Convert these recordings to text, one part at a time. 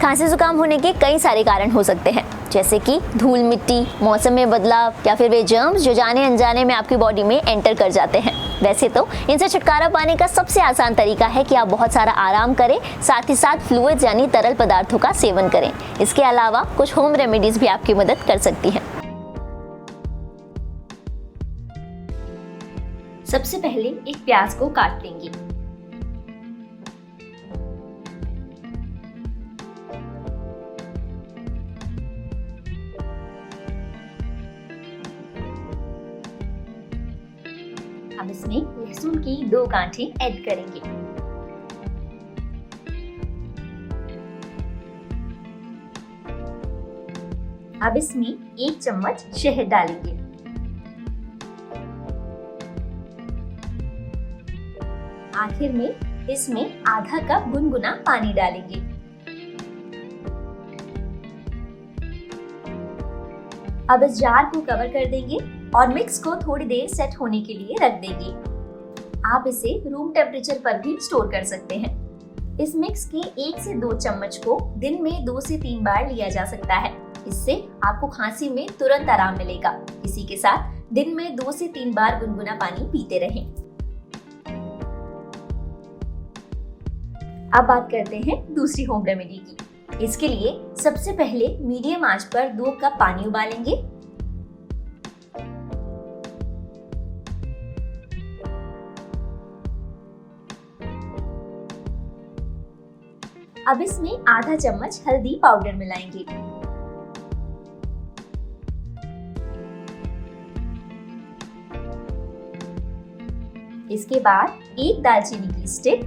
खांसी जुकाम होने के कई सारे कारण हो सकते हैं, जैसे कि धूल मिट्टी, मौसम में बदलाव या फिर वे जर्म्स जो जाने अनजाने में आपकी बॉडी में एंटर कर जाते हैं। वैसे तो इनसे छुटकारा पाने का सबसे आसान तरीका है कि आप बहुत सारा आराम करें, साथ ही साथ फ्लूइड्स यानी तरल पदार्थों का सेवन करें। इसके अलावा कुछ होम रेमेडीज भी आपकी मदद कर सकती हैं। सबसे पहले एक प्याज को काट लेंगे। अब इसमें लहसुन की 2 गांठें ऐड करेंगे। अब इसमें 1 चम्मच शहद डालेंगे। आखिर में इसमें आधा कप गुनगुना पानी डालेंगे। अब इस जार को कवर कर देंगे और मिक्स को थोड़ी देर सेट होने के लिए रख देंगे। आप इसे रूम टेम्परेचर पर भी स्टोर कर सकते हैं। इस मिक्स के 1 से 2 चम्मच को दिन में 2 से 3 बार लिया जा सकता है। इससे आपको खांसी में तुरंत आराम मिलेगा। इसी के साथ दिन में 2 से 3 बार गुनगुना पानी पीते रहें। अब बात करते हैं दूसरी होम रेमेडी की। इसके लिए सबसे पहले मीडियम आंच पर 2 कप पानी उबालेंगे। अब इसमें आधा चम्मच हल्दी पाउडर मिलाएंगे। इसके बाद 1 दालचीनी की स्टिक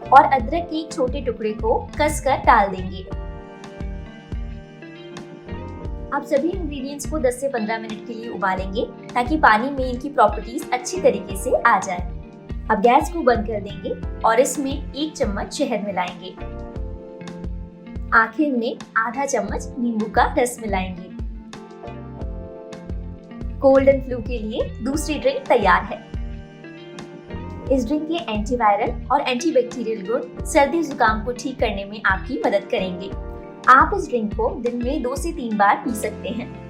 और अदरक के 1 छोटे टुकड़े को कसकर डाल देंगे। अब सभी इंग्रेडिएंट्स को 10 से 15 मिनट के लिए उबालेंगे ताकि पानी में इनकी प्रॉपर्टीज अच्छी तरीके से आ जाए। अब गैस को बंद कर देंगे और इसमें 1 चम्मच शहद मिलाएंगे। आखिर में आधा चम्मच नींबू का रस मिलाएंगे। कोल्ड एंड फ्लू के लिए दूसरी ड्रिंक तैयार है। इस ड्रिंक के एंटीवायरल और एंटीबैक्टीरियल गुण सर्दी जुकाम को ठीक करने में आपकी मदद करेंगे। आप इस ड्रिंक को दिन में 2 से 3 बार पी सकते हैं।